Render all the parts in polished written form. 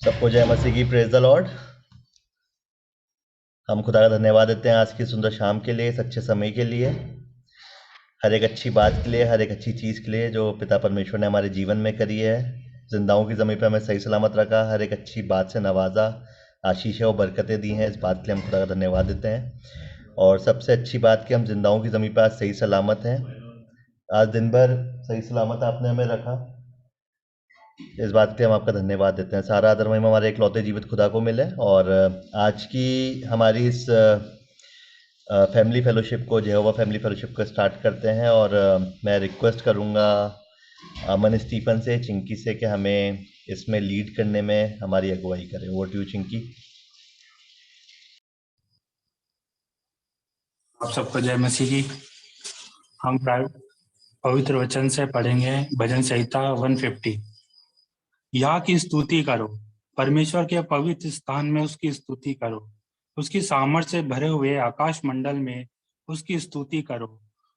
सबको जय मसीह की। Praise the Lord. हम खुदा का धन्यवाद देते हैं आज की सुंदर शाम के लिए, इस अच्छे समय के लिए, हर एक अच्छी बात के लिए, हर एक अच्छी चीज़ के लिए जो पिता परमेश्वर ने हमारे जीवन में करी है। जिंदाओं की ज़मीन पर हमें सही सलामत रखा, हर एक अच्छी बात से नवाजा, आशीष और बरकतें दी हैं। इस बात के लिए हम खुदा का धन्यवाद देते हैं। और सबसे अच्छी बात कि हम जिंदाओं की ज़मीन पर आज सही सलामत हैं। आज दिन भर सही सलामत आपने हमें रखा, इस बात के लिए हम आपका धन्यवाद देते हैं। सारा आदर महिमा हमारे इकलौते जीवित खुदा को मिले। और आज की हमारी इस फैमिली फेलोशिप को, यहोवा फैमिली फेलोशिप को स्टार्ट करते हैं। और मैं रिक्वेस्ट करूंगा अमन स्टीफन से, चिंकी से, कि हमें इसमें लीड करने में हमारी अगुवाई करें। Over to you Chinki. आप सबको जय मसीह की। हम पवित्र वचन से पढ़ेंगे भजन संहिता 150। यह की स्तुति करो, परमेश्वर के पवित्र स्थान में उसकी स्तुति करो, उसकी सामर्थ्य से भरे हुए आकाश मंडल में उसकी स्तुति करो,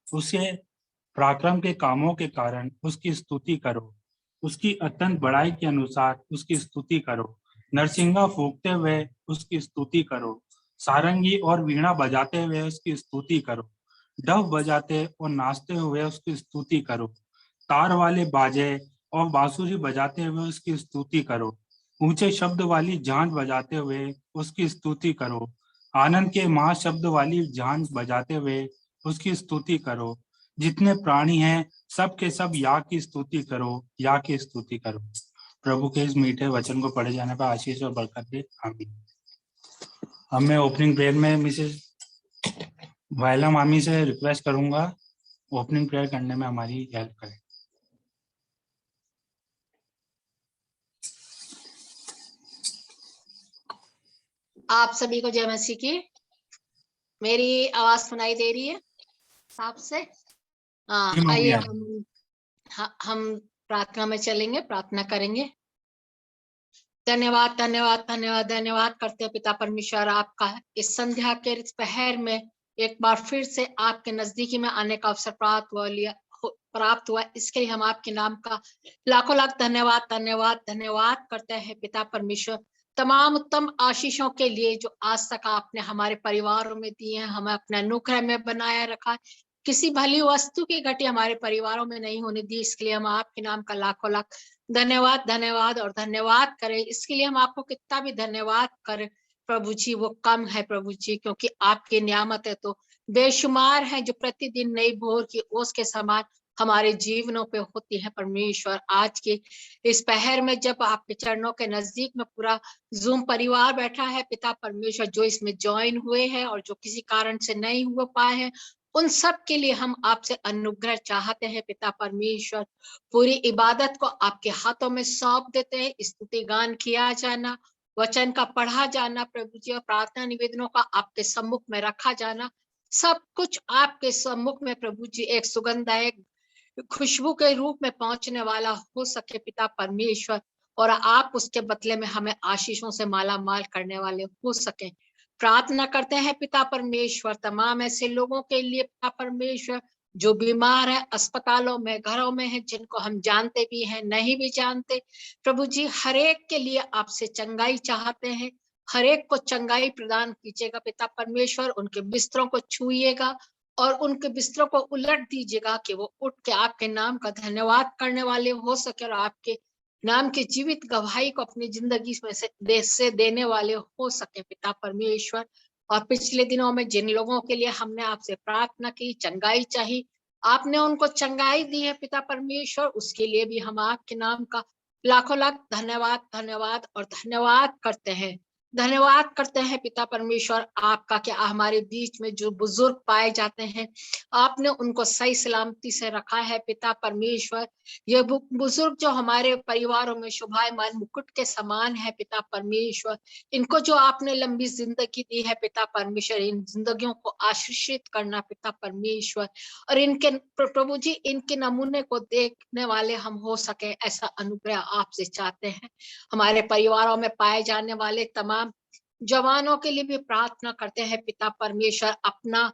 उसके पराक्रम के कामों के कारण उसकी स्तुति करो, उसकी अत्यंत बड़ाई के अनुसार उसकी स्तुति करो, नरसिंगा फूंकते हुए उसकी स्तुति करो, सारंगी और वीणा बजाते हुए उसकी स्तुति करो, डफ बजाते और नाचते हुए उसकी स्तुति करो, तार वाले बाजे और बांसुरी बजाते हुए उसकी स्तुति करो, ऊंचे शब्द वाली झांझ बजाते हुए उसकी स्तुति करो, आनंद के महाशब्द वाली झांझ बजाते हुए उसकी स्तुति करो, जितने प्राणी हैं सब के सब या की स्तुति करो, या की स्तुति करो। प्रभु के इस मीठे वचन को पढ़े जाने पर आशीष और बरकत दे, आमीन। अब मैं ओपनिंग प्रेयर में मिसेस वायला मामी से रिक्वेस्ट करूंगा ओपनिंग प्रेयर करने में हमारी हेल्प करें। आप सभी को जय मसीह की। मेरी आवाज सुनाई दे रही है साफ से? आइए हम प्रार्थना में चलेंगे, प्रार्थना करेंगे। धन्यवाद धन्यवाद धन्यवाद धन्यवाद करते हैं पिता परमेश्वर आपका, इस संध्या के इस पहर में एक बार फिर से आपके नजदीकी में आने का अवसर प्राप्त हुआ। इसके लिए हम आपके नाम का लाखों लाख धन्यवाद धन्यवाद धन्यवाद करते हैं पिता परमेश्वर, तमाम उत्तम आशीषों के लिए जो आज तक आपने हमारे परिवारों में दी है, हमें अपने अनुग्रह में बनाया रखा। किसी भली वस्तु की घटी हमारे परिवारों में नहीं होने दी, इसके लिए हम आपके नाम का लाखों लाख धन्यवाद धन्यवाद और धन्यवाद करें। इसके लिए हम आपको कितना भी धन्यवाद करें प्रभु जी, वो कम है प्रभु जी, क्योंकि आपकी नियामत है तो बेशुमार है, जो प्रतिदिन नई भोर की ओस के समान हमारे जीवनों पे होती है परमेश्वर। आज के इस पहर में जब आपके चरणों के नजदीक में पूरा जूम परिवार बैठा है पिता परमेश्वर, जो इसमें ज्वाइन हुए हैं और जो किसी कारण से नहीं हुए पाए हैं, उन सब के लिए हम आपसे अनुग्रह चाहते हैं पिता परमेश्वर। पूरी इबादत को आपके हाथों में सौंप देते हैं। स्तुति गान किया जाना, वचन का पढ़ा जाना प्रभु जी, और प्रार्थना निवेदनों का आपके सम्मुख में रखा जाना, सब कुछ आपके सम्मुख में प्रभु जी एक सुगंधदायक खुशबू के रूप में पहुंचने वाला हो सके पिता परमेश्वर, और आप उसके बदले में हमें आशीषों से माला माल करने वाले हो सके। प्रार्थना करते हैं पिता परमेश्वर तमाम ऐसे लोगों के लिए पिता परमेश्वर जो बीमार है, अस्पतालों में, घरों में है, जिनको हम जानते भी हैं नहीं भी जानते प्रभु जी, हर एक के लिए आपसे चंगाई चाहते हैं। हर एक को चंगाई प्रदान कीजिएगा पिता परमेश्वर, उनके बिस्तरों को छूइएगा और उनके बिस्तरों को उलट दीजिएगा कि वो उठ के आपके नाम का धन्यवाद करने वाले हो सके और आपके नाम की जीवित गवाही को अपनी जिंदगी में से देने वाले हो सके पिता परमेश्वर। और पिछले दिनों में जिन लोगों के लिए हमने आपसे प्रार्थना की, चंगाई चाहिए, आपने उनको चंगाई दी है पिता परमेश्वर, उसके लिए भी हम आपके नाम का लाखों लाख धन्यवाद धन्यवाद और धन्यवाद करते हैं। धन्यवाद करते हैं पिता परमेश्वर आपका, कि हमारे बीच में जो बुजुर्ग पाए जाते हैं आपने उनको सही सलामती से रखा है पिता परमेश्वर। ये बुजुर्ग जो हमारे परिवारों में शोभायमान मुकुट के समान है पिता परमेश्वर, इनको जो आपने लंबी जिंदगी दी है पिता परमेश्वर, इन जिंदगियों को आशीषित करना पिता परमेश्वर, और इनके प्रभु जी इनके नमूने को देखने वाले हम हो सके, ऐसा अनुग्रह आपसे चाहते हैं। हमारे परिवारों में पाए जाने वाले तमाम जवानों के लिए भी प्रार्थना करते हैं पिता परमेश्वर, अपना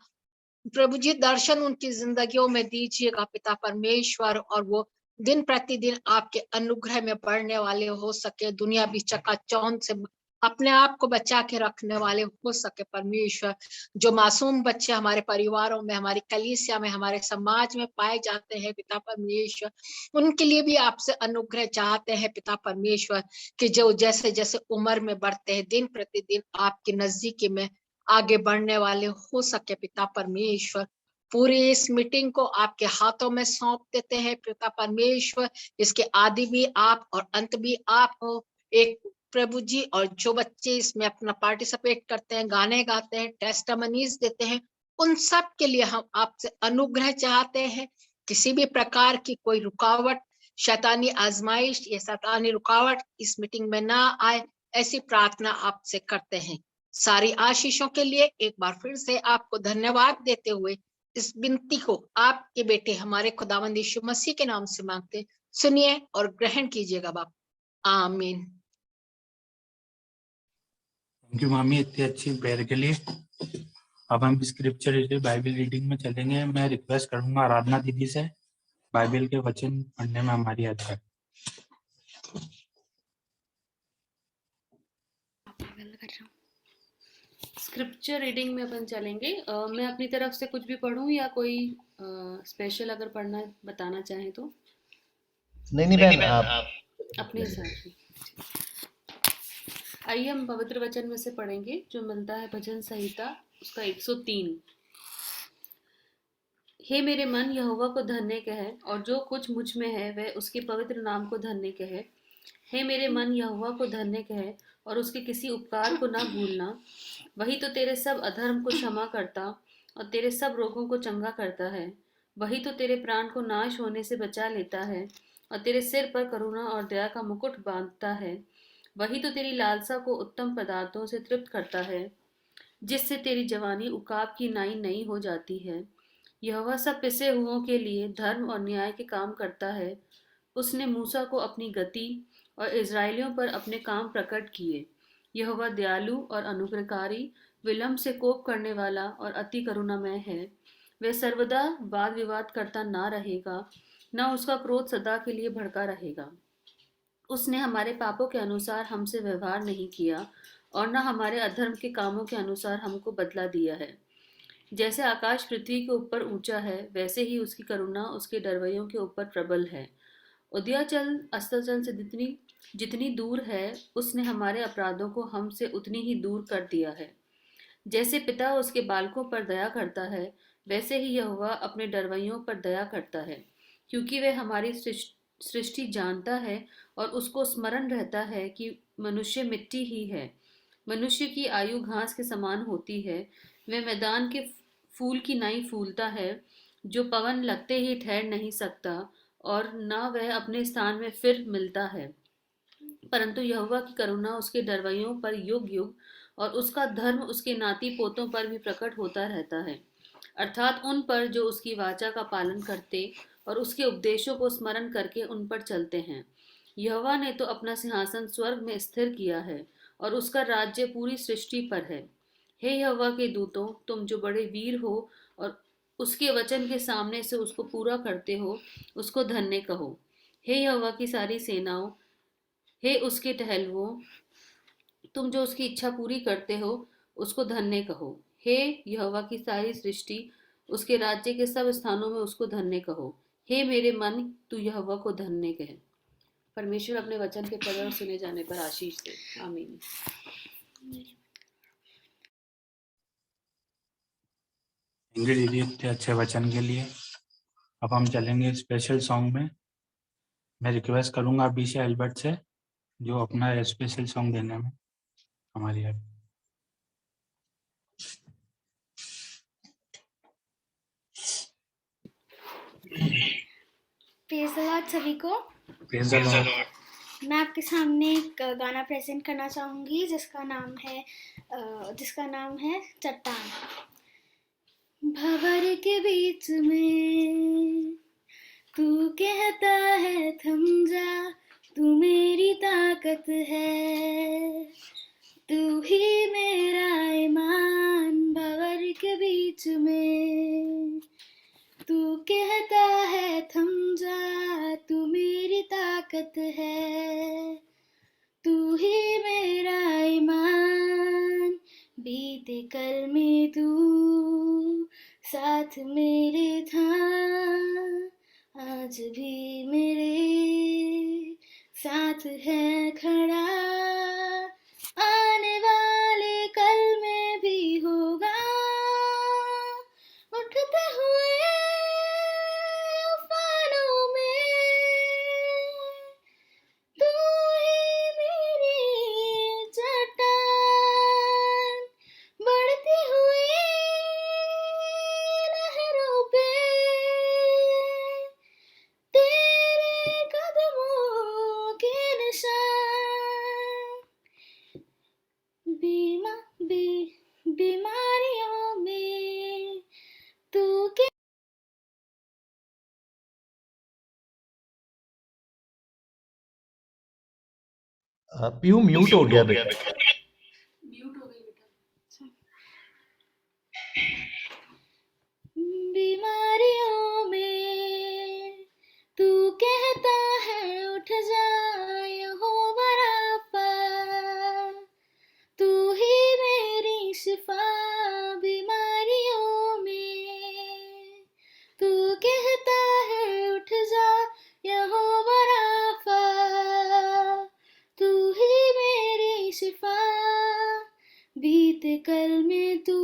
प्रभु जी दर्शन उनकी जिंदगियों में दीजिएगा पिता परमेश्वर, और वो दिन प्रतिदिन आपके अनुग्रह में बढ़ने वाले हो सके, दुनिया भी चकाचौंध से अपने आप को बचा के रखने वाले हो सके परमेश्वर। जो मासूम बच्चे हमारे परिवारों में, हमारी कलीसिया में, हमारे समाज में पाए जाते हैं पिता परमेश्वर, उनके लिए भी आपसे अनुग्रह चाहते हैं पिता परमेश्वर, कि जो जैसे जैसे उम्र में बढ़ते हैं, दिन प्रतिदिन आपकी नजदीकी में आगे बढ़ने वाले हो सके पिता परमेश्वर। पूरी इस मीटिंग को आपके हाथों में सौंप देते हैं पिता परमेश्वर। इसके आदि भी आप और अंत भी आप हो एक प्रभु जी। और जो बच्चे इसमें अपना पार्टिसिपेट करते हैं, गाने गाते हैं, टेस्टिमनीज देते हैं, उन सब के लिए हम आपसे अनुग्रह चाहते हैं। किसी भी प्रकार की कोई रुकावट, शैतानी आजमाइश या शैतानी रुकावट इस मीटिंग में ना आए, ऐसी प्रार्थना आपसे करते हैं। सारी आशीषों के लिए एक बार फिर से आपको धन्यवाद देते हुए इस विनती को आपके बेटे हमारे खुदावंद यीशु मसीह के नाम से मांगते, सुनिए और ग्रहण कीजिएगा बाप। आमीन। थैंक यू मामी इतनी अच्छी प्रेयर के लिए। अब हम स्क्रिप्चर रीडिंग बाइबल रीडिंग में चलेंगे। मैं रिक्वेस्ट करूंगा आराधना दीदी से बाइबल के वचन पढ़ने में हमारी याद करें। स्क्रिप्चर रीडिंग में अपन चलेंगे। मैं अपनी तरफ से कुछ भी पढ़ूं या कोई स्पेशल अगर पढ़ना बताना चाहें तो? नहीं बहन, आप अपने हिसाब से। आइए हम पवित्र वचन में से पढ़ेंगे जो मिलता है भजन संहिता उसका 103। हे मेरे मन यहोवा को धन्य कहे, और जो कुछ मुझ में है वह उसके पवित्र नाम को धन्य कहे। हे मेरे मन यहोवा को धन्य कहे, और उसके किसी उपकार को ना भूलना। वही तो तेरे सब अधर्म को क्षमा करता और तेरे सब रोगों को चंगा करता है। वही तो तेरे प्राण को नाश होने से बचा लेता है और तेरे सिर पर करुणा और दया का मुकुट बांधता है। वही तो तेरी लालसा को उत्तम पदार्थों से तृप्त करता है, जिससे तेरी जवानी उकाब की नाई नई हो जाती है। यहोवा सब पिसे हुओं के लिए धर्म और न्याय के काम करता है। उसने मूसा को अपनी गति और इज़राइलियों पर अपने काम प्रकट किए। यहोवा दयालु और अनुग्रहकारी, विलम्ब से कोप करने वाला और अति करुणामय है। वह सर्वदा वाद विवाद करता ना रहेगा, न उसका क्रोध सदा के लिए भड़का रहेगा। उसने हमारे पापों के अनुसार हमसे व्यवहार नहीं किया और न हमारे अधर्म के कामों के अनुसार हमको बदला दिया है। जैसे आकाश पृथ्वी के ऊपर ऊंचा है, वैसे ही उसकी करुणा उसके डरवैयों के ऊपर प्रबल है। उदयाचल अस्ताचल से जितनी जितनी दूर है, उसने हमारे अपराधों को हमसे उतनी ही दूर कर दिया है। जैसे पिता उसके बालकों पर दया करता है, वैसे ही यहोवा अपने डरवैयों पर दया करता है, क्योंकि वह हमारी सृष्टि जानता है और उसको स्मरण रहता है कि मनुष्य मिट्टी ही है। मनुष्य की आयु घास के समान होती है। वह मैदान के फूल की नाई फूलता है, जो पवन लगते ही ठहर नहीं सकता और न वह अपने स्थान में फिर मिलता है। परंतु यहोवा की करुणा उसके डरवैयों पर युग युग और उसका धर्म उसके नाती पोतों पर भी प्रकट होता रहता है, अर्थात उन पर जो उसकी वाचा का पालन करते और उसके उपदेशों को स्मरण करके उन पर चलते हैं। यहोवा ने तो अपना सिंहासन स्वर्ग में स्थिर किया है और उसका राज्य पूरी सृष्टि पर है। हे यहोवा के दूतों, तुम जो बड़े वीर हो और उसके वचन के सामने से उसको पूरा करते हो, उसको धन्य कहो। हे यहोवा की सारी सेनाओं, हे उसके टहलुओं, तुम जो उसकी इच्छा पूरी करते हो, उसको धन्य कहो। हे यहोवा की सारी सृष्टि, उसके राज्य के सब स्थानों में उसको धन्य कहो। हे मेरे मन, तू यहोवा को धन्य कहे। परमेश्वर अपने वचन के पढ़े और सुने जाने पर आशीष दे। आमीन। दीदी इतने अच्छे वचन के लिए। अब हम चलेंगे स्पेशल सॉन्ग में। मैं रिक्वेस्ट करूंगा अभिषेक एल्बर्ट से जो अपना स्पेशल सॉन्ग देने में हमारी हेल्प। प्रेज़ द लॉर्ड सभी को। Praise the Lord. मैं आपके सामने एक गाना प्रेजेंट करना चाहूँगी जिसका नाम है चट्टान। भंवर के बीच में तू कहता है थम जा, तू मेरी ताकत है, तू ही मेरा ईमान। भंवर के बीच में तू कहता है थम जा, तू ताकत है, तू ही मेरा ईमान, बीते कल में तू साथ मेरे था, आज भी मेरे साथ है खड़ा, आने वाले कल में भी होगा, उठते हुए उफानों में तू ही मेरी चट्टान, बढ़ती हुई लहरों पे तेरे कदमों के निशान, बीमारियों में तू के पीयू म्यूट हो गया बेटा। म्यूट हो गई बेटा। बीमारियों में तू कहता है उठ जा यहोवा राफा, तू ही मेरी शिफा, बीमारियों में तू कहता है उठ जा यहोवा राफा, तू ही मेरी शिफा, बीते कल में तू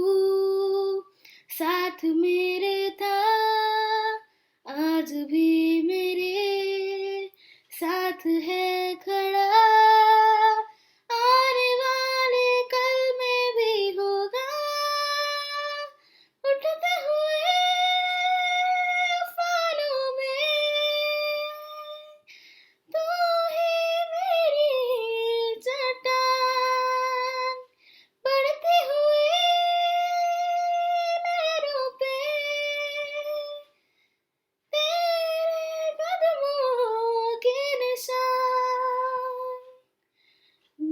साथ मेरे था, आज भी मेरे साथ है खड़ा, आने वाले कल में भी होगा, उठते हुए उफानों में तू ही मेरी चट्टान, बढ़ती हुई लहरों पे तेरे कदमों के निशान,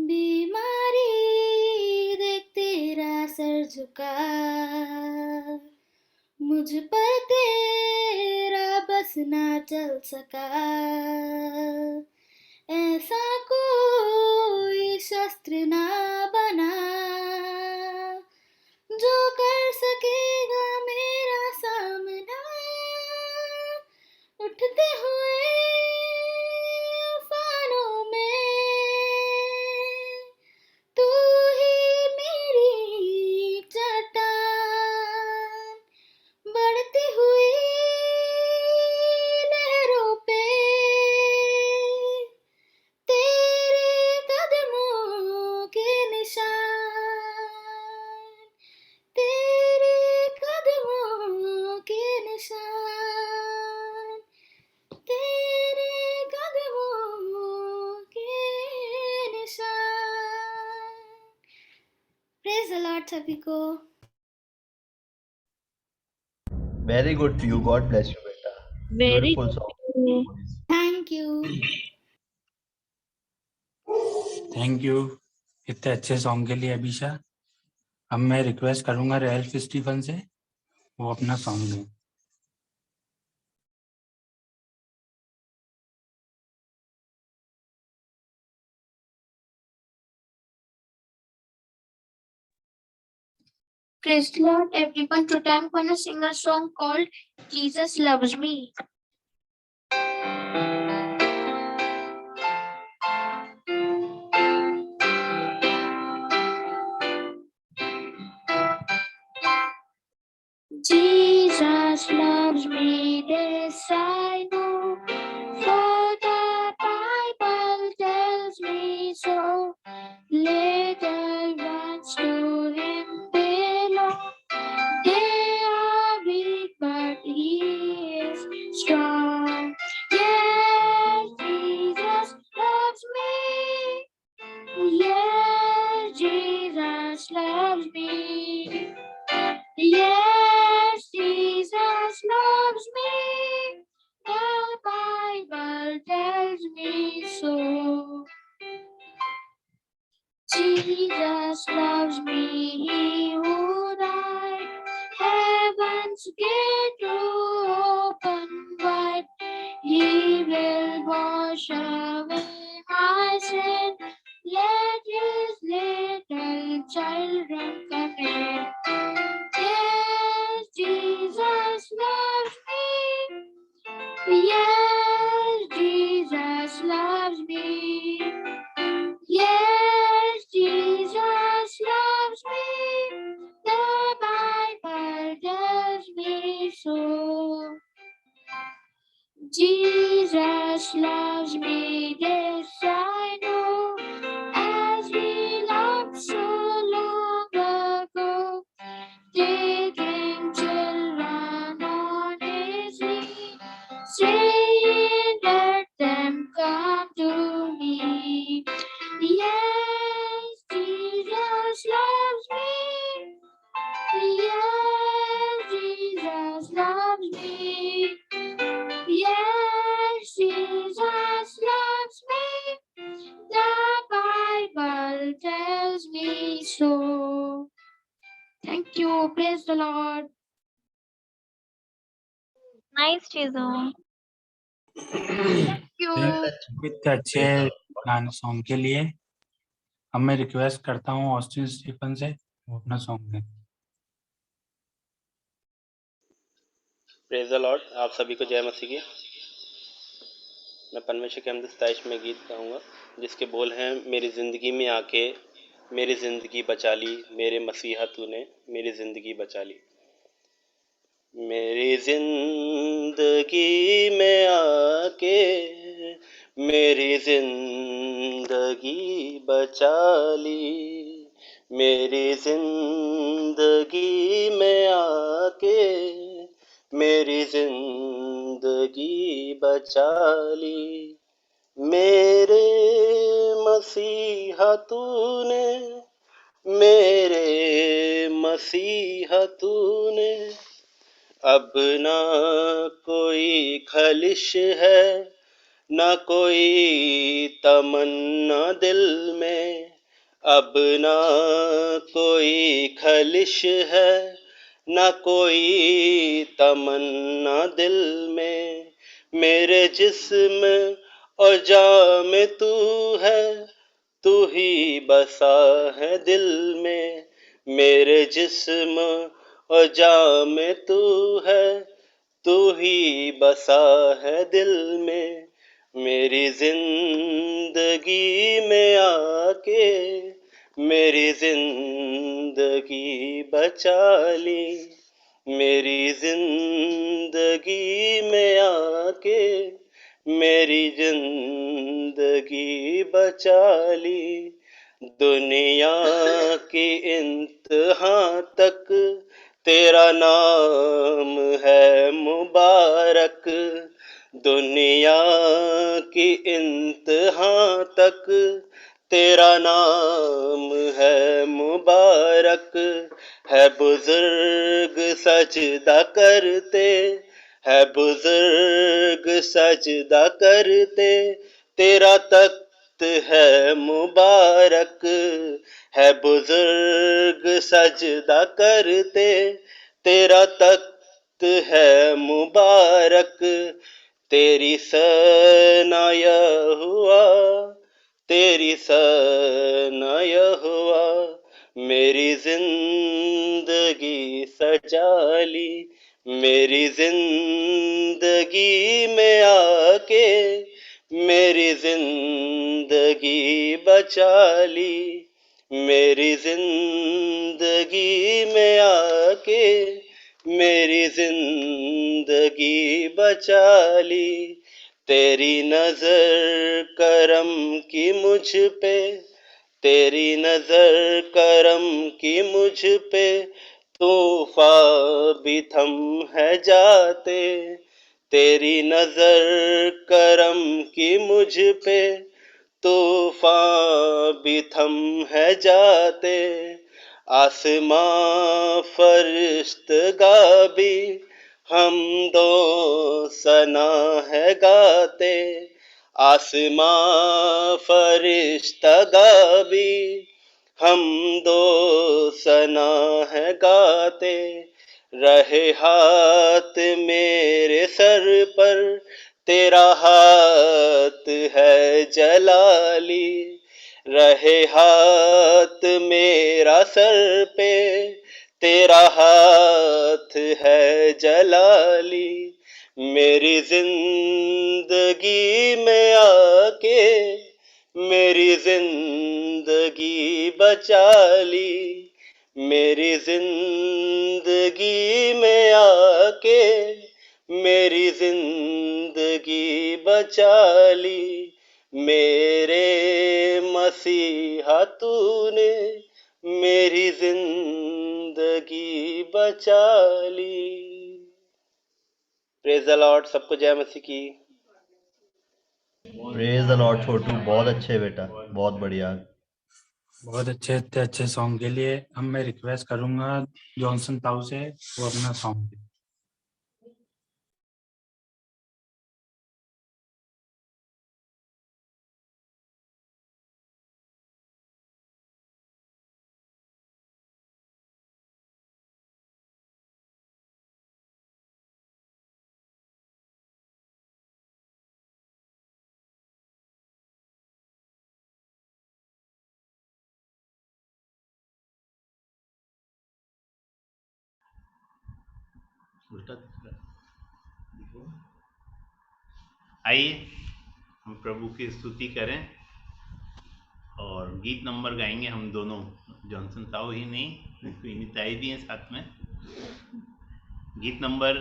बीमारी देख तेरा सर झुका, मुझ पर तेरा बस ना चल सका, ऐसा कोई शस्त्र ना बना जो कर सकेगा मेरा सामना, उठते हुए उफानों में तू ही मेरी चट्टान, बढ़ती हुई लहरों पे तेरे कदमों के निशान, तेरे कदमों के निशान, तेरे कदमों के निशान। प्रेज द लॉर्ड सभी को। Very good Piyu, god bless you बेटा। Very beautiful song. Thank you. Thank you इतने अच्छे सॉन्ग के लिए अभिषा। अब मैं रिक्वेस्ट करूंगा रेल्फ स्टीफन से वो अपना सॉन्ग दें। Praise the Lord, everyone. Today I'm going to sing a song called Jesus Loves Me. Jesus loves me, this I know, for the Bible tells me so. Little ones to him belong, they are weak, but he is strong. Yes, Jesus loves me. Yes, Jesus loves me. Yes, Jesus loves me. The Bible tells me so. Jesus loves me, he who died. Heaven's gate to open wide. He will wash away away my sin. Let his little children come in. Yes, Jesus loves me. Yes, Jesus loves me. Yes, Jesus loves me. The Bible tells me so. Jesus loves me, this I know, as he loved so long ago, taking children on his knee, saying, let them come to me. Yes, Jesus loves me. Yes, Jesus loves me. Yes, Jesus loves me. The Bible tells me so. Thank you. Praise the Lord. Nice, Chizo. Thank you. इतने अच्छे गाने song के लिए अब मैं request करता हूँ Austin Stephen से वो अपना सॉन्ग दें। Praise the Lord. आप सभी को जय मसीह की। मैं परमेश्वर के हमद सताइश में गीत गाऊंगा जिसके बोल हैं, मेरी ज़िंदगी में आके मेरी ज़िंदगी बचा ली, मेरे मसीहा तूने मेरी ज़िंदगी बचा ली। मेरी ज़िंदगी में आके मेरी ज़िंदगी बचा ली, मेरी ज़िंदगी में आके मेरी ज़िंदगी बचा ली। मेरे मसीहा तूने, मेरे मसीहा तूने, अब ना कोई खलिश है, ना कोई तमन्ना दिल में, अब ना कोई खलिश है, ना कोई तमन्ना दिल में। मेरे जिस्म और जान में तू है, तू ही बसा है दिल में। मेरे जिस्म और जान में तू है, तू ही बसा है दिल में। मेरी जिंदगी में आके मेरी जिंदगी बचा ली, मेरी जिंदगी में आके मेरी जिंदगी बचा ली। दुनिया की इंतहा तक तेरा नाम है मुबारक, दुनिया की इंतहा तक तेरा नाम है मुबारक। है बुजुर्ग सजदा करते, है बुजुर्ग सजदा करते, तेरा तख्त है मुबारक। है बुजुर्ग सजदा करते, तेरा तख्त है मुबारक। तेरी सना यहोवा, तेरी सना यहोवा, मेरी जिंदगी सजा ली, मेरी जिंदगी में आके मेरी जिंदगी बचा ली, मेरी जिंदगी में आके मेरी जिंदगी बचा ली। तेरी नजर करम की मुझ पे, तेरी नजर करम की मुझ पे, तूफान भी थम है जाते। तेरी नजर करम की मुझ पे, तूफान भी थम है जाते। आसमां फरिश्तगा भी हम दो सना है गाते। आसमां फरिश्तगा भी हम दो सना है गाते। रहे हाथ मेरे सर पर, तेरा हाथ है जलाली, रहे हाथ मेरा सर पे, तेरा हाथ है जलाली, मेरी जिंदगी में आके मेरी जिंदगी बचा ली, मेरी जिंदगी में आके मेरी जिंदगी बचा ली, मेरे मसीहा तूने मेरी जिंदगी बचा ली। Praise the Lord. सबको जय मसीह की। प्रेज द लॉर्ड छोटू, बहुत अच्छे बेटा, बहुत बढ़िया। बहुत अच्छे सॉन्ग के लिए हम मैं रिक्वेस्ट करूंगा जॉनसन ताऊ से वो अपना सॉन्ग दे। आइए हम प्रभु की स्तुति करें और गीत नंबर गाएंगे हम दोनों, जॉनसन ताऊ ही नहीं, विनीताई भी हैं साथ में। गीत नंबर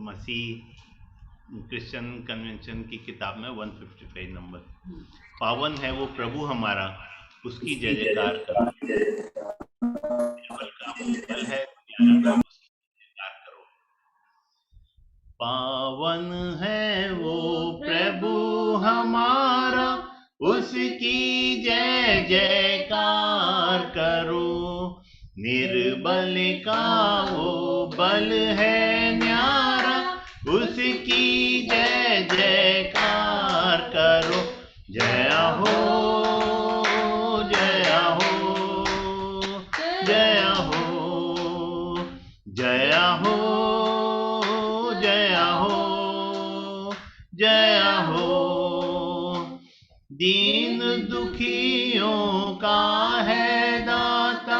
मसीह क्रिश्चियन कन्वेंशन की किताब में 155 नंबर। पावन है वो प्रभु हमारा, उसकी जय जयकार करो, बल है करो। पावन है वो प्रभु हमारा, उसकी जय जयकार करो, निर्बल का वो बल है न्यारा, उसकी जय जयकार करो। जय हो जय हो जय हो जय हो जय हो जय हो। दीन दुखियों का है दाता,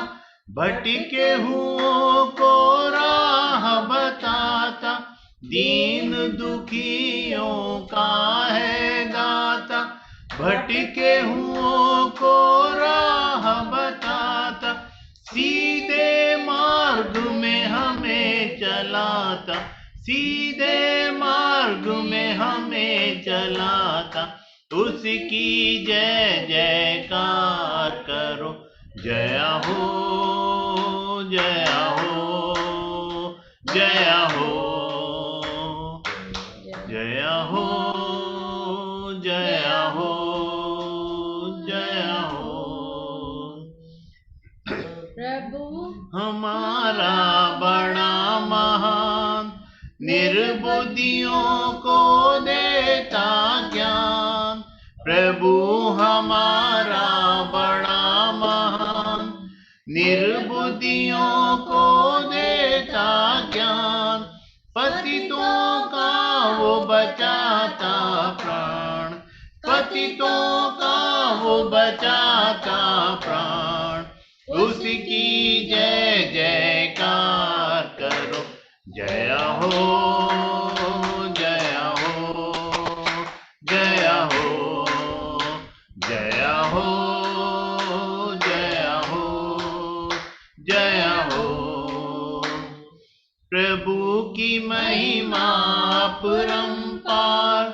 भटके हुओं को राह बताता, दीन दुखियों का है दाता, भटके हुओं को राह बताता, सीधे मार्ग में हमें चलाता, सीधे मार्ग में हमें चलाता, उसकी जय जयकार करो। जय हो जय हो जय हो जय हो जय हो जय हो। प्रभु हमारा बड़ा महान, निर्बुद्धियों को देता ज्ञान, प्रभु हमारा बड़ा महान, निर्बुद्धियों को देता ज्ञान, पतितों का वो बचाता प्राण, पतितों का वो बचाता प्राण, उसकी जय जयकार करो। जय हो जय हो जय हो जय हो जय हो जय हो। प्रभु की महिमा परंपार,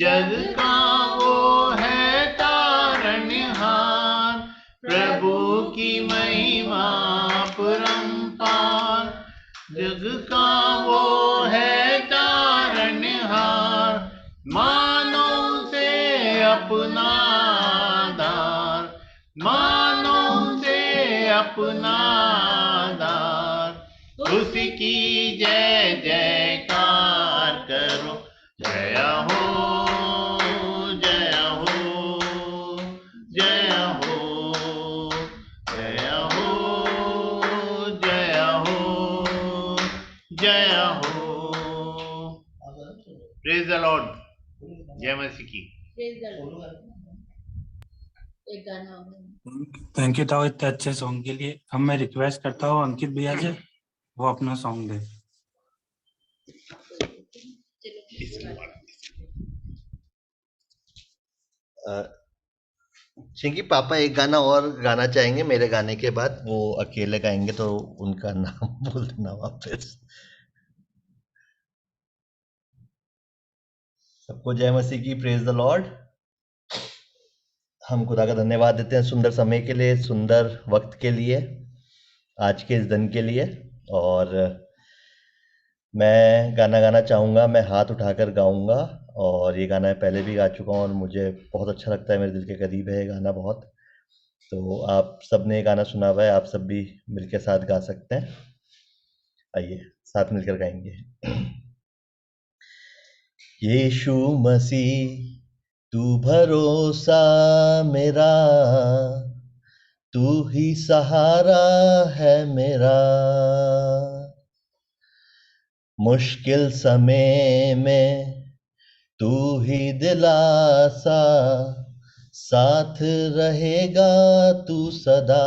जग का वो है तारणहार, प्रभु की महिमा परंपार, जग का वो है तारणहार, मानो से अपना आधार, मानो से अपना आधार, उसकी जय जयकार करो। जय हो जय हो जय हो जय हो जय हो जय हो। प्रेज जय मसीह की। एक गाना थैंक यू ताऊ इतने अच्छे सॉन्ग के लिए। अब मैं रिक्वेस्ट करता हूँ अंकित भैया से वो अपना सॉन्ग दे। चिंकी पापा एक गाना और गाना चाहेंगे मेरे गाने के बाद, वो अकेले गाएंगे तो उनका नाम बोल देना वापस। सबको जय मसीह की, प्रेज द लॉर्ड। हम खुदा का धन्यवाद देते हैं सुंदर समय के लिए, सुंदर वक्त के लिए, आज के इस दिन के लिए। और मैं गाना गाना चाहूँगा, मैं हाथ उठाकर गाऊंगा। और ये गाना पहले भी गा चुका हूँ और मुझे बहुत अच्छा लगता है, मेरे दिल के करीब है ये गाना बहुत। तो आप सब ने ये गाना सुना हुआ है, आप सब भी मिलकर साथ गा सकते हैं। आइए साथ मिलकर गाएंगे। यीशु मसीह तू भरोसा मेरा, तू ही सहारा है मेरा। मुश्किल समय में तू ही दिलासा, साथ रहेगा तू सदा।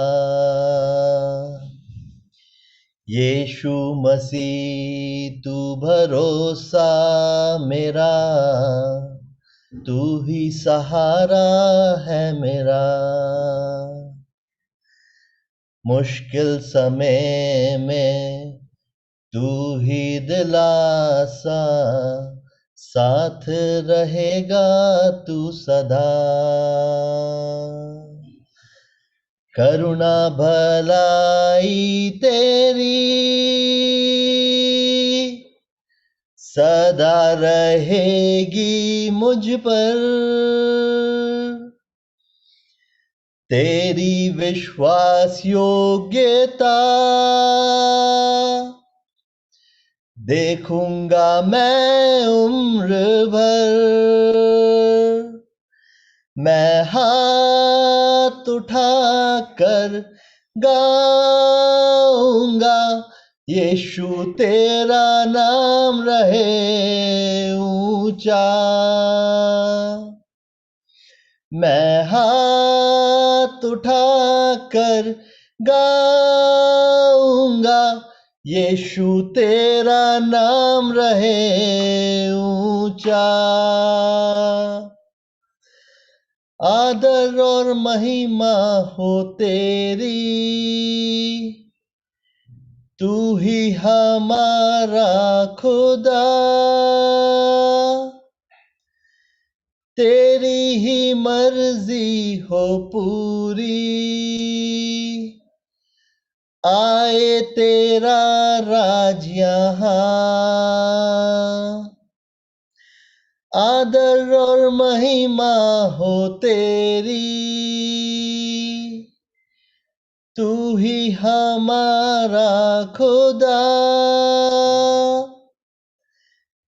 यीशु मसीह तू भरोसा मेरा, तू ही सहारा है मेरा। मुश्किल समय में तू ही दिलासा, साथ रहेगा तू सदा। करुणा भलाई तेरी सदा रहेगी मुझ पर, तेरी विश्वास योग्यता देखूंगा मैं उम्र भर। मैं हाथ उठाकर गाऊंगा, यीशु तेरा नाम रहे ऊंचा। मैं हाथ उठाकर गाऊंगा, यीशु तेरा नाम रहे ऊंचा। आदर और महिमा हो तेरी, तू ही हमारा खुदा। तेरी ही मर्जी हो पूरी, आए तेरा राज यहाँ। आदर और महिमा हो तेरी, तू ही हमारा खुदा।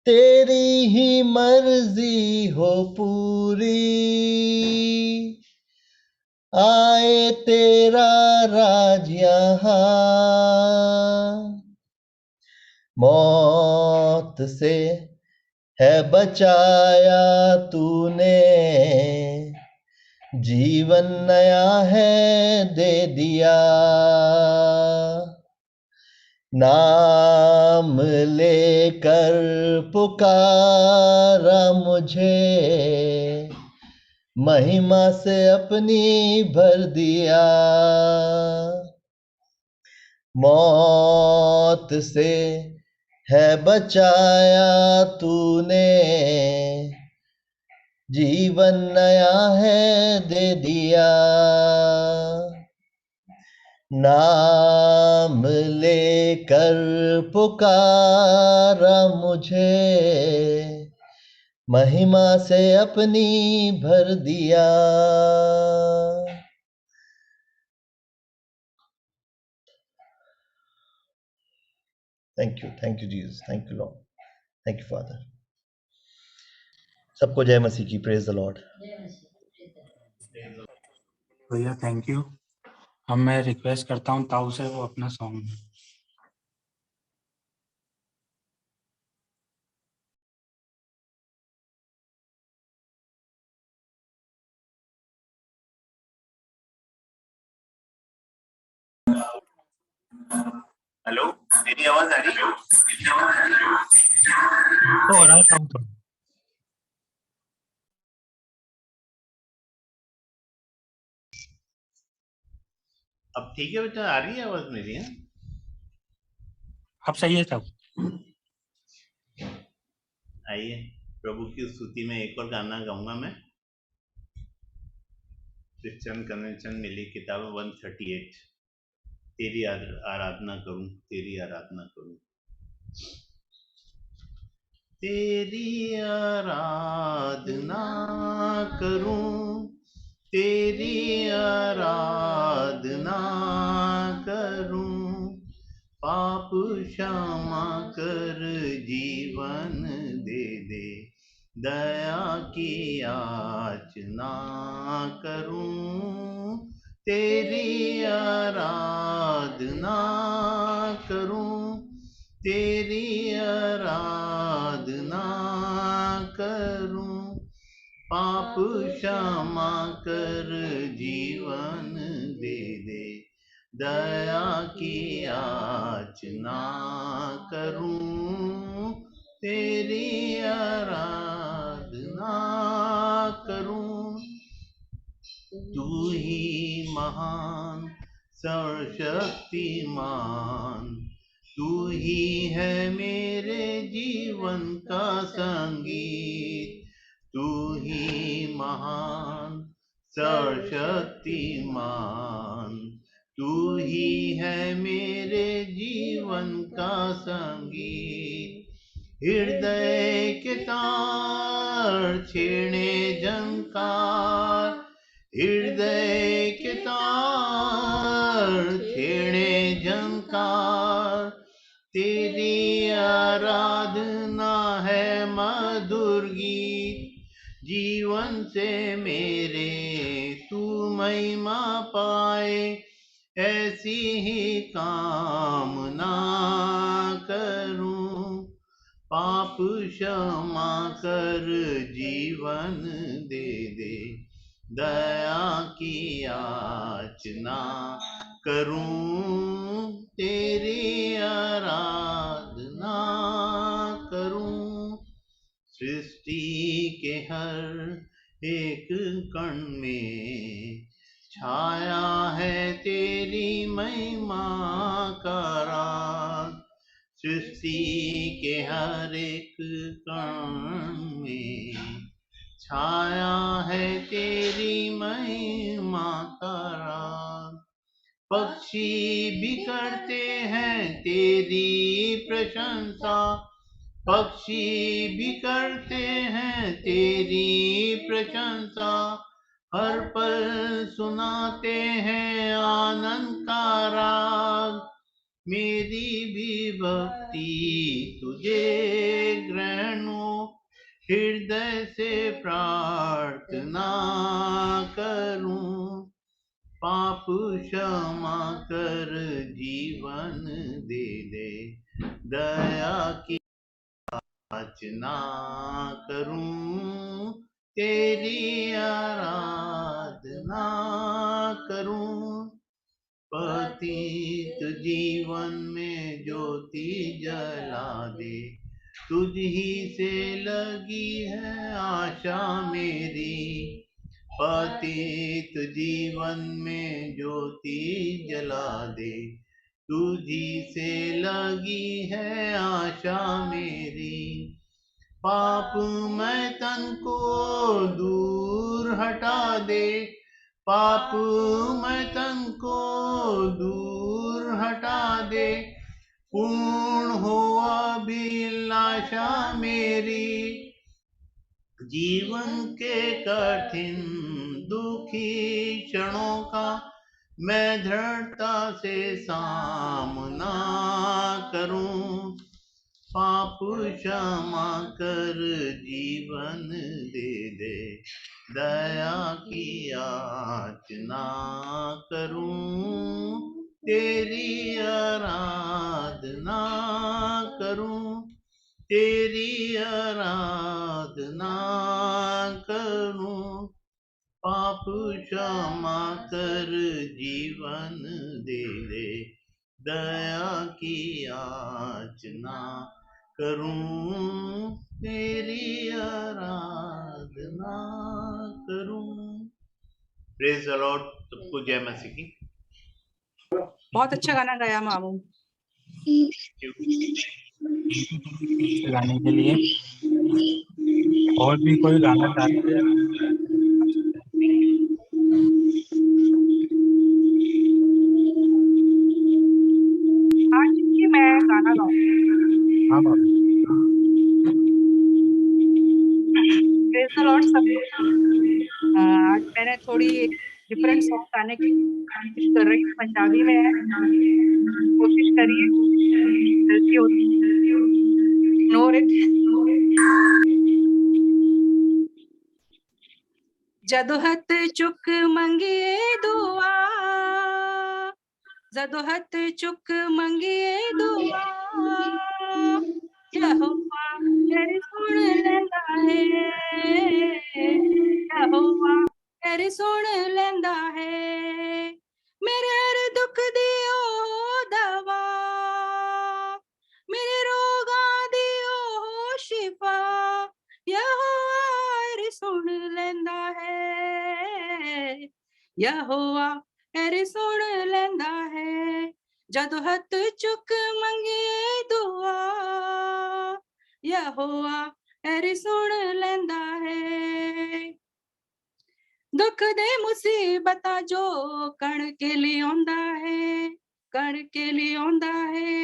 तेरी ही मर्जी हो पूरी, आए तेरा राज यहाँ। मौत से है बचाया तूने, जीवन नया है दे दिया। नाम लेकर पुकारा मुझे, महिमा से अपनी भर दिया। मौत से है बचाया तूने, जीवन नया है दे दिया। नाम लेकर पुकारा मुझे, महिमा से अपनी भर दिया। Thank you Jesus, thank you Lord, thank you father. सबको जय मसीह की, प्रेज द लॉर्ड। भैया थैंक यू। अब मैं रिक्वेस्ट करता हूँ ताऊ से वो अपना सॉन्ग दे। हेलो, मेरी आवाज आ रही है? तो हो रहा था तो अब ठीक है बेटा, आ रही है आवाज मेरी? है अब सही है सब। आइए, प्रभु की स्तुति में एक और गाना गाऊंगा मैं। क्रिश्चियन कन्वेंशन मिली किताब 138, तेरी आराधना करूं, तेरी आराधना करूं। तेरी आराधना करूं, तेरी आराधना करूं, पाप क्षमा कर जीवन दे दे, दया की याचना करूं, तेरी आराधना करूं, तेरी आराधना करूं, पाप क्षमा कर जीवन दे दे, दया की याचना करूं, तेरी आराधना करूं। तू ही महान सर्वशक्तिमान, तू ही है मेरे जीवन का संगीत, तू ही महान सर्वशक्तिमान, तू ही है मेरे जीवन का संगीत। हृदय के तार छेड़े झंकार, हृदय के तार छेड़े झंकार, तेरी आराधना है मधुर गीत, जीवन से मेरे तू महिमा पाए, ऐसी ही कामना करूं, पाप क्षमा कर जीवन दे दे, दया की याचना करूं, तेरी आराधना करूं। सृष्टि के हर एक कण में छाया है तेरी महिमा का राज, सृष्टि के हर एक कण में छाया है तेरी महिमा का राज। पक्षी भी करते हैं तेरी प्रशंसा, पक्षी भी करते हैं तेरी प्रशंसा, हर पल सुनाते हैं आनंद का राग, मेरी भी भक्ति तुझे ग्रहण हो, हृदय से प्रार्थना करूं, पाप क्षमा कर जीवन दे दे, दया की याचना करूं, तेरी आराधना करूं। पतित जीवन में ज्योति जला दे, तुझ ही से लगी है आशा मेरी, पतित जीवन में ज्योति जला दे, तुझी से लगी है आशा मेरी, पाप मैं तन को दूर हटा दे, पाप मैं तन को दूर हटा दे, पूर्ण हो अभिलाषा मेरी, जीवन के कठिन दुखी क्षणों का मैं दृढ़ता से सामना करूं, पाप क्षमा कर जीवन दे दे, दया की याचना करूं, तेरी आराधना करूं, तेरी आराधना करूं, पाप क्षमा कर जीवन दे दे, दया की याचना करूं, तेरी आराधना करूं। Praise the Lord. सबको जय मसीह की। बहुत अच्छा गाना गाया मामू। गाने के लिए और भी कोई गाना चाहते हैं? आज ही मैं गाना गाऊंगी। हाँ बाबू। प्रेज द लॉर्ड सबको। आज मैंने थोड़ी डिफरेंट सॉन्ग गाने की कोशिश कर रही हूँ। पंजाबी में है, कोशिश करिए, गलती होती इग्नोर इट। जदों हथ चुक मंगिए दुआ, जदों हथ चुक मंगिए दुआ, यहोवा तेरी सुन लेंदा है, यहोवा तेरी सुन लेंदा है। मेरे हर दुख दी ओ दवा, मेरे रोगां दी ओ शिफा, यहोवा तेरी सुन लेंदा है, यहोवा तेरी सुन लेंदा है। जदों हथ चुक मंगिए दुआ, यहोवा तेरी सुन लेंदा है। दुख दे मुसीबतां जो कण के लियाउंदा है, कण के लियाउंदा है।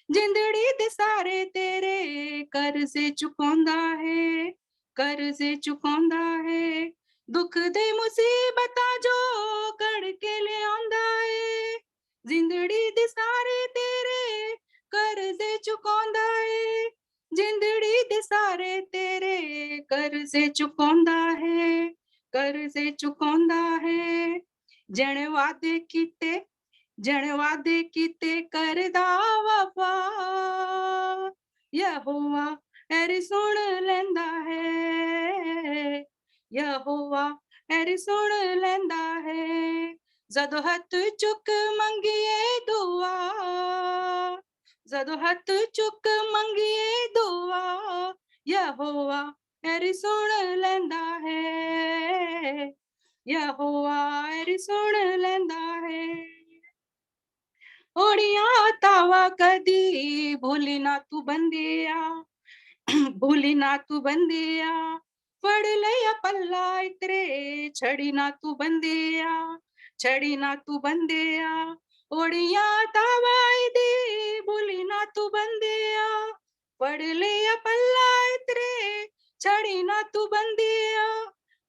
जिंदड़ी दे सारे तेरे कर्जे चुकाउंदा है, कर्जे चुकाउंदा है। दुख दे मुसीबतां जो कण के लियाउंदा है, जिंदड़ी दे सारे तेरे कर्जे चुकाउंदा है, जिंदड़ी दे सारे तेरे कर्जे चुकाउंदा है, कर्जे चुकाउंदा है। जण वादे कीते करदा वफा, यहोवा तेरी सुन लेंदा है, यहोवा तेरी सुन लेंदा है। जदों हथ चुक मंगिए दुआ, जदों हथ चुक मंगिए दुआ, यहोवा तेरी सुन लेंदा है, यहोवा तेरी सुन लेंदा है। ओड़ियां तावा कदी भूली ना तू बंदिया, भूली ना तू बंदिया। फड़ लिया पल्ला इतरे छड़ी ना तू बंदिया, छड़ी ना तू बंदिया। ओड़ियां तावा दी भूली ना तू बंदिया, फड़ लिया पल्ला इतरे छड़ी ना तू बंदिया,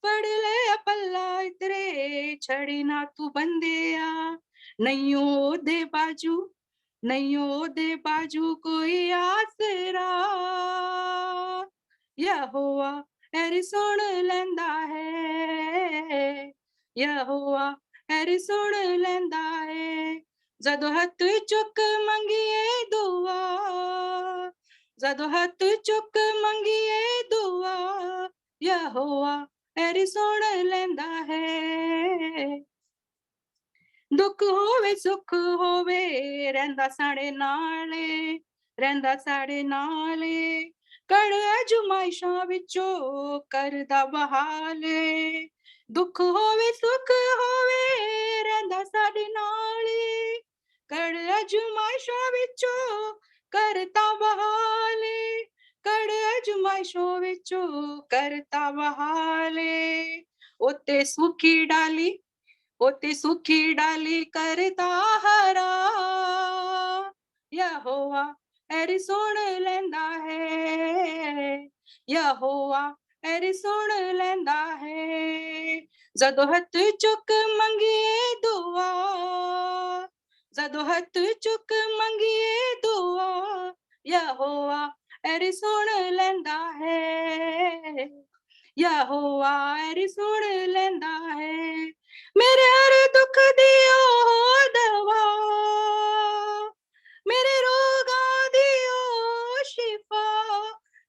फड़ लिया पल्ला इतरे छड़ी ना तू बंदिया। नैयो दे बाजू, नैयो दे बाजू कोई आसरा, यहोवा तेरी सुन लेंदा है, यहोवा तेरी सुन लेंदा है। जदों हथ चुक मंगिए दुआ, जदों हथ चुक मंगिए दुआ, यहोवा तेरी सुन लेंदा है। दुख होवे सुख होवे रहिंदा साडे नाले, रहिंदा साडे नाले। कण अजमाइशां विचों करदा बहाले। दुख होवे सुख होवे रहिंदा साडे नाले, कण अजमाइशां विचों करता बहाले, कण अजमाइशों विचों करता बहाले। ओते सुखी डाली, ओते सुखी डाली करता हरा, यहोवा तेरी सुन लेंदा है, यहोवा तेरी सुन लेंदा है। जदों हथ चुक मंगिए दुआ, जदों हथ चुक मंगिए दुआ, यहोवा तेरी सुन लेंदा है, यहोवा तेरी सुन लेंदा है। मेरे हर दुख दी ओ दवा, मेरे रोगां दी ओ शिफा,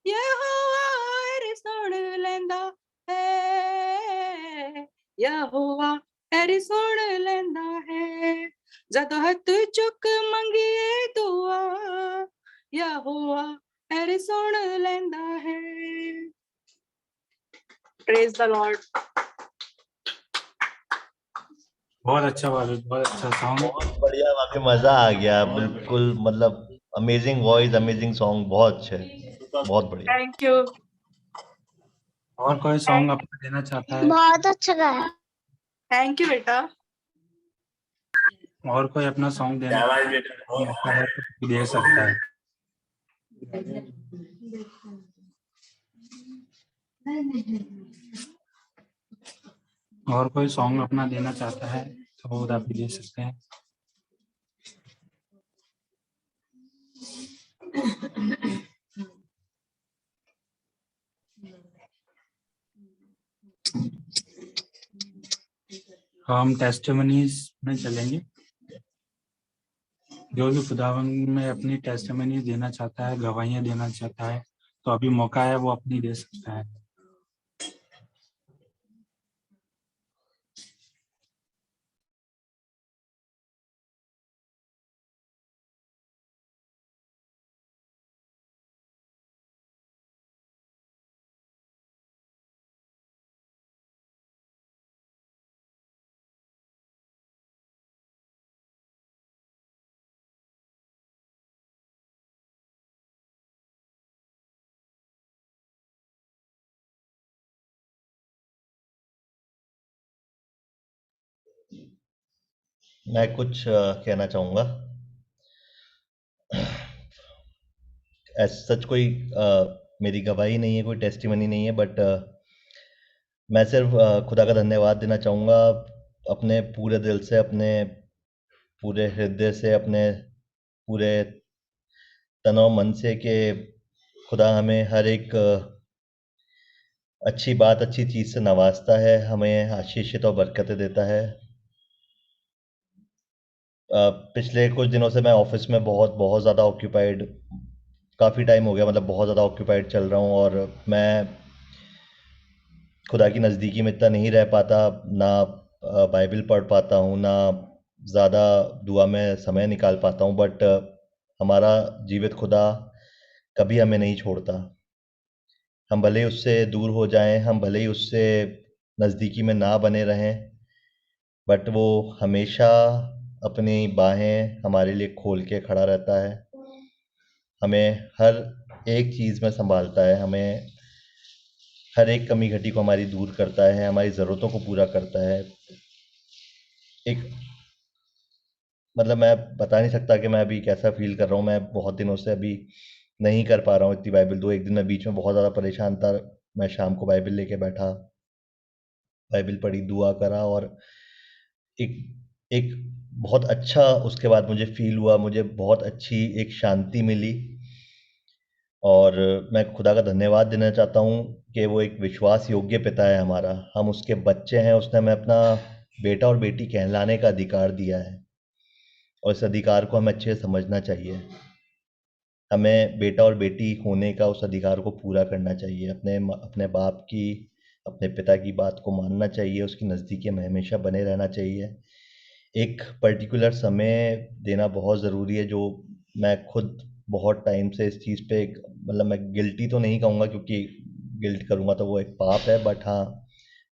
यहोवा तेरी सुन लेंदा है, यहोवा तेरी सुन लेंदा है। जद हथ चुक मंगिए दुआ यहोवा मेरी सुन लेंदा है। Praise the Lord. बहुत अच्छा वाले, बहुत अच्छा सॉन्ग। बहुत बढ़िया, वाकई मजा आ गया बिल्कुल, मतलब अमेजिंग वॉइस, अमेजिंग सॉन्ग, बहुत अच्छे, बहुत बढ़िया। Thank you. और कोई सॉन्ग अपना देना चाहता है? बहुत अच्छा गाया। थैंक यू बेटा। और कोई अपना सॉन्ग देना चाहता है तो दे सकता है। और कोई सॉन्ग अपना देना चाहता है तो वो आप भी दे सकते हैं। हम टेस्टिमनीज में चलेंगे। जो भी खुदावंद में अपनी टेस्टिमनी देना चाहता है, गवाहियां देना चाहता है, तो अभी मौका है, वो अपनी दे सकता है। मैं कुछ कहना चाहूँगा। सच कोई मेरी गवाही नहीं है, कोई टेस्टिमनी नहीं है, बट मैं सिर्फ खुदा का धन्यवाद देना चाहूँगा अपने पूरे दिल से, अपने पूरे हृदय से, अपने पूरे तन और मन से, कि खुदा हमें हर एक अच्छी बात, अच्छी चीज़ से नवाजता है, हमें आशीषित और बरकतें देता है। पिछले कुछ दिनों से मैं ऑफिस में बहुत ज़्यादा ऑक्यूपाइड, काफ़ी टाइम हो गया, मतलब बहुत ज़्यादा ऑक्यूपाइड चल रहा हूँ, और मैं खुदा की नज़दीकी में इतना नहीं रह पाता, ना बाइबल पढ़ पाता हूँ, ना ज़्यादा दुआ में समय निकाल पाता हूँ, बट हमारा जीवित खुदा कभी हमें नहीं छोड़ता। हम भले ही उससे दूर हो जाएं, हम भले ही उससे नज़दीकी में ना बने रहें, बट वो हमेशा अपनी बाहें हमारे लिए खोल के खड़ा रहता है, हमें हर एक चीज़ में संभालता है, हमें हर एक कमी घटी को हमारी दूर करता है, हमारी ज़रूरतों को पूरा करता है। एक मतलब मैं बता नहीं सकता कि मैं अभी कैसा फ़ील कर रहा हूँ। मैं बहुत दिनों से अभी नहीं कर पा रहा हूँ इतनी बाइबल। एक दिन मैं बीच में बहुत ज़्यादा परेशान था, मैं शाम को बाइबल लेके बैठा, बाइबल पढ़ी, दुआ करा, और एक एक बहुत अच्छा उसके बाद मुझे फ़ील हुआ, मुझे बहुत अच्छी एक शांति मिली, और मैं खुदा का धन्यवाद देना चाहता हूँ कि वो एक विश्वास योग्य पिता है हमारा, हम उसके बच्चे हैं, उसने हमें अपना बेटा और बेटी कहलाने का अधिकार दिया है, और इस अधिकार को हमें अच्छे से समझना चाहिए। हमें बेटा और बेटी होने का उस अधिकार को पूरा करना चाहिए, अपने बाप की, अपने पिता की बात को मानना चाहिए, उसकी नज़दीकी में हमेशा बने रहना चाहिए। एक पर्टिकुलर समय देना बहुत ज़रूरी है, जो मैं खुद बहुत टाइम से इस चीज़ पे मतलब मैं गिल्टी तो नहीं कहूँगा, क्योंकि गिल्ट करूँगा तो वो एक पाप है, बट हाँ,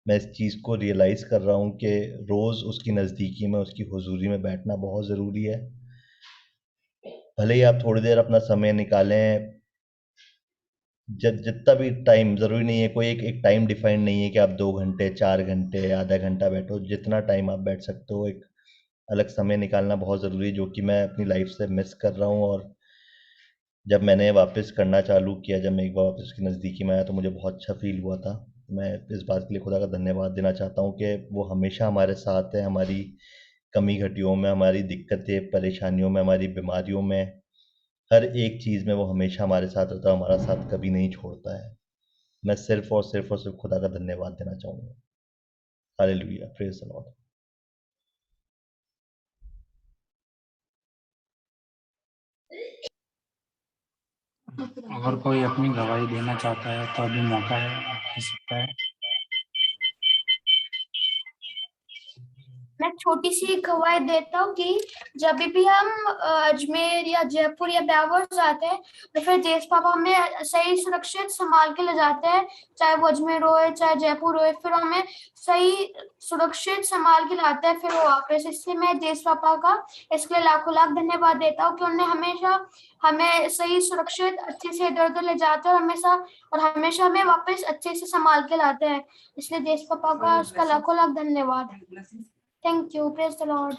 मैं इस चीज़ को रियलाइज़ कर रहा हूँ कि रोज़ उसकी नज़दीकी में, उसकी हुजूरी में बैठना बहुत ज़रूरी है। भले ही आप थोड़ी देर अपना समय निकालें, जितना भी टाइम, ज़रूरी नहीं है कोई एक टाइम डिफाइंड नहीं है कि आप 2 घंटे, 4 घंटे, आधा घंटा बैठो, जितना टाइम आप बैठ सकते हो, एक अलग समय निकालना बहुत ज़रूरी है, जो कि मैं अपनी लाइफ से मिस कर रहा हूँ। और जब मैंने वापस करना चालू किया, जब मैं एक बार वापस उसकी नज़दीकी में आया, तो मुझे बहुत अच्छा फ़ील हुआ था। मैं इस बात के लिए खुदा का धन्यवाद देना चाहता हूँ कि वो हमेशा हमारे साथ है, हमारी कमी घटियों में, हमारी दिक्कतें परेशानियों में, हमारी बीमारियों में, हर एक चीज़ में वो हमेशा हमारे साथ रहता है, हमारा साथ कभी नहीं छोड़ता है। मैं सिर्फ खुदा का धन्यवाद देना चाहूँगा। Hallelujah, praise the Lord. अगर कोई अपनी गवाही देना चाहता है तो अभी मौका है, दे सकता है। मैं छोटी सी एक गवाही देता हूँ कि जब भी हम अजमेर या जयपुर या ब्यावर जाते हैं तो फिर देश पापा हमें सही सुरक्षित संभाल के ले जाते हैं, चाहे वो अजमेर हो चाहे जयपुर हो, फिर हमें सही सुरक्षित संभाल के लाते हैं फिर वो वापस। इसलिए मैं देश पापा का इसके लिए लाखों लाख धन्यवाद देता हूँ कि उन्होंने हमेशा हमें सही सुरक्षित अच्छे से इधर उधर ले जाते हैं और हमेशा हमें वापस अच्छे से संभाल के लाते हैं। इसलिए देश पापा का उसका लाखों लाख धन्यवाद। Thank you. Praise the Lord.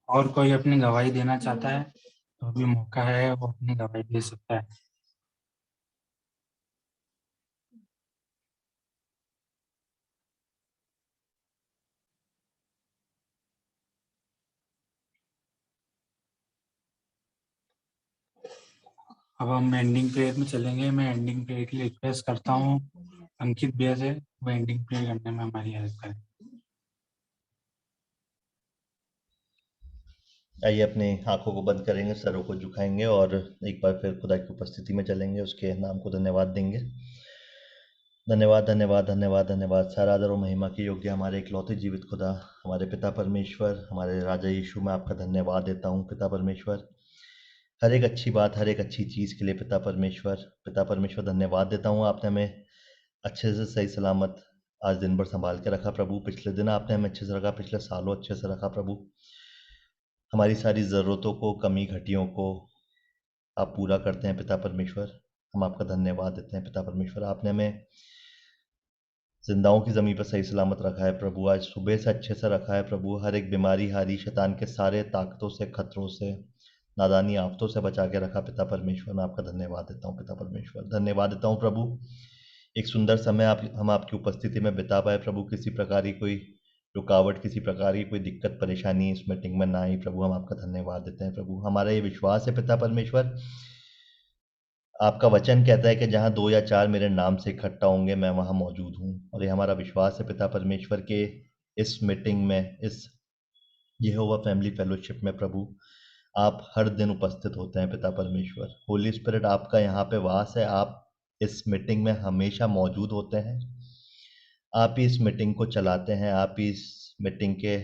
और कोई अपनी गवाही देना चाहता है तो भी मौका है, वो अपनी गवाही दे सकता है। अब हम एंडिंग प्रेयर में चलेंगे। मैं एंडिंग प्रेयर के लिए रिक्वेस्ट करता हूँ अंकित भैया से, वो एंडिंग प्रेयर करने में हमारी हेल्प करें। आइए अपनी आंखों को बंद करेंगे, सरों को झुकाएंगे और एक बार फिर खुदा की उपस्थिति में चलेंगे, उसके नाम को धन्यवाद देंगे। धन्यवाद धन्यवाद धन्यवाद धन्यवाद। सारा आदर और महिमा की योग्य हमारे इकलौते जीवित खुदा, हमारे पिता परमेश्वर, हमारे राजा यीशु, मैं आपका धन्यवाद देता हूँ पिता परमेश्वर, हर एक अच्छी बात, हर एक अच्छी चीज़ के लिए पिता परमेश्वर धन्यवाद देता हूँ। आपने हमें अच्छे से सही सलामत आज दिन भर संभाल के रखा प्रभु। पिछले दिन आपने हमें अच्छे से रखा, पिछले सालों अच्छे से रखा प्रभु। हमारी सारी ज़रूरतों को, कमी घटियों को आप पूरा करते हैं पिता परमेश्वर। हम आपका धन्यवाद देते हैं पिता परमेश्वर। आपने हमें जिंदाओं की ज़मीन पर सही सलामत रखा है प्रभु। आज सुबह से अच्छे से रखा है प्रभु। हर एक बीमारी हारी, शैतान के सारे ताकतों से, खतरों से, नादानी आफतों से बचा के रखा पिता परमेश्वर। मैं आपका धन्यवाद देता हूँ पिता परमेश्वर। धन्यवाद देता हूँ प्रभु, एक सुंदर समय हम आपकी उपस्थिति में बिता पाए प्रभु। किसी प्रकार की कोई रुकावट, किसी प्रकार की कोई दिक्कत परेशानी इस मीटिंग में ना आई प्रभु। हम आपका धन्यवाद देते हैं प्रभु। हमारा ये विश्वास है पिता परमेश्वर, आपका वचन कहता है कि जहाँ 2 या 4 मेरे नाम से इकट्ठा होंगे मैं वहाँ मौजूद हूँ। और ये हमारा विश्वास है पिता परमेश्वर के इस मीटिंग में, इस यहोवा फैमिली फेलोशिप में प्रभु आप हर दिन उपस्थित होते हैं पिता परमेश्वर। होली स्पिरिट आपका यहाँ पे वास है, आप इस मीटिंग में हमेशा मौजूद होते हैं। आप ही इस मीटिंग को चलाते हैं, आप ही इस मीटिंग के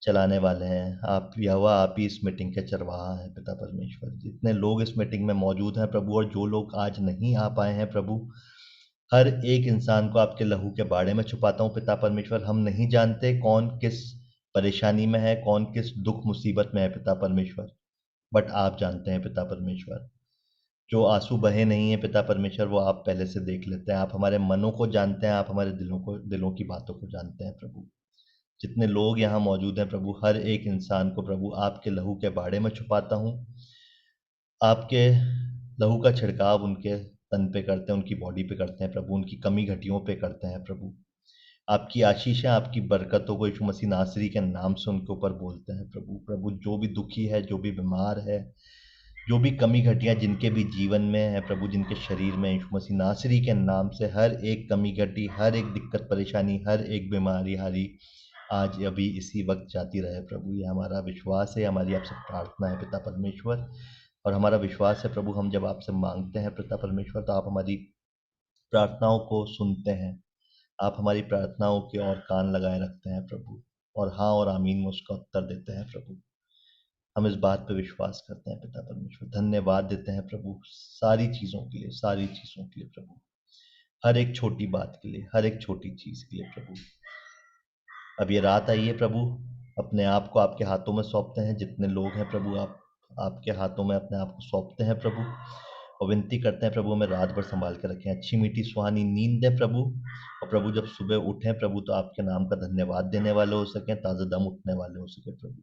चलाने वाले हैं। आप यहोवा, आप ही इस मीटिंग के चरवाहा हैं पिता परमेश्वर। जितने लोग इस मीटिंग में मौजूद हैं प्रभु, और जो लोग आज नहीं आ पाए हैं प्रभु, हर एक इंसान को आपके लहू के बाड़े में छुपाता हूँ पिता परमेश्वर। हम नहीं जानते कौन किस परेशानी में है, कौन किस दुख मुसीबत में है पिता परमेश्वर, बट आप जानते हैं पिता परमेश्वर। जो आंसू बहे नहीं है पिता परमेश्वर, वो आप पहले से देख लेते हैं। आप हमारे मनों को जानते हैं, आप हमारे दिलों की बातों को जानते हैं प्रभु। जितने लोग यहाँ मौजूद हैं प्रभु, हर एक इंसान को प्रभु आपके लहू के बाड़े में छुपाता हूँ। आपके लहू का छिड़काव उनके तन पे करते हैं, उनकी बॉडी पे करते हैं प्रभु, उनकी कमी घटियों पे करते हैं प्रभु। आपकी आशीषें, आपकी बरकतों को यीशु मसीह नासरी के नाम से उनके ऊपर बोलते हैं प्रभु। जो भी दुखी है, जो भी बीमार है, जो भी कमी घटियाँ जिनके भी जीवन में है प्रभु, जिनके शरीर में, यीशु मसीह नासरी के नाम से हर एक कमी घटी, हर एक दिक्कत परेशानी, हर एक बीमारी हारी आज अभी इसी वक्त जाती रहे प्रभु। ये हमारा विश्वास है, हमारी आपसे प्रार्थना है पिता परमेश्वर। और हमारा विश्वास है प्रभु, हम जब आपसे मांगते हैं पिता परमेश्वर तो आप हमारी प्रार्थनाओं को सुनते हैं। आप हमारी प्रार्थनाओं की ओर कान लगाए रखते हैं प्रभु, और हाँ और आमीन में उसका उत्तर देते हैं प्रभु। हम इस बात पे विश्वास करते हैं पिता परमेश्वर। धन्यवाद देते हैं प्रभु सारी चीज़ों के लिए, सारी चीज़ों के लिए प्रभु, हर एक छोटी बात के लिए, हर एक छोटी चीज़ के लिए प्रभु। अब ये रात आई है प्रभु, अपने आप को आपके हाथों में सौंपते हैं। जितने लोग हैं प्रभु, आप आपके हाथों में अपने आप को सौंपते हैं प्रभु, और विनती करते हैं प्रभु हमें रात भर संभाल के रखें, अच्छी मीठी सुहानी नींद दें प्रभु। और प्रभु जब सुबह उठें प्रभु तो आपके नाम का धन्यवाद देने वाले हो सकें, ताज़ा दम उठने वाले हो सके प्रभु।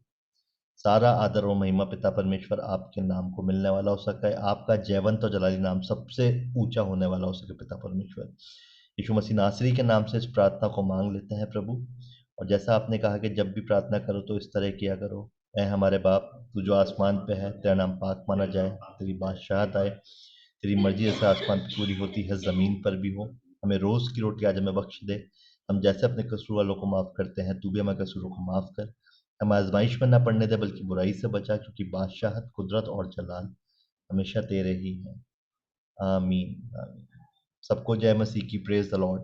सारा आदर और महिमा पिता परमेश्वर आपके नाम को मिलने वाला हो सके, आपका जयवंत और जलाली नाम सबसे ऊंचा होने वाला हो सके पिता परमेश्वर। यीशु मसीह नासरी के नाम से इस प्रार्थना को मांग लेते हैं प्रभु। और जैसा आपने कहा कि जब भी प्रार्थना करो तो इस तरह किया करो, ऐ हमारे बाप तू जो आसमान पे है, तेरा नाम पाक माना जाए, तेरी बादशाहत आए, तेरी मर्जी जैसे आसमान पर पूरी होती है ज़मीन पर भी हो। हमें रोज़ की रोटी आज हमें बख्श दे, हम जैसे अपने कसूर वालों को माफ़ करते हैं, तू भी हमारे कसूरों को माफ़ कर। हम आजमाइश में न पड़ने दे बल्कि बुराई से बचा, क्योंकि बादशाहत, कुदरत और जलाल हमेशा तेरे ही हैं। आमीन आमीन। सबको जय मसीह की। Praise the Lord.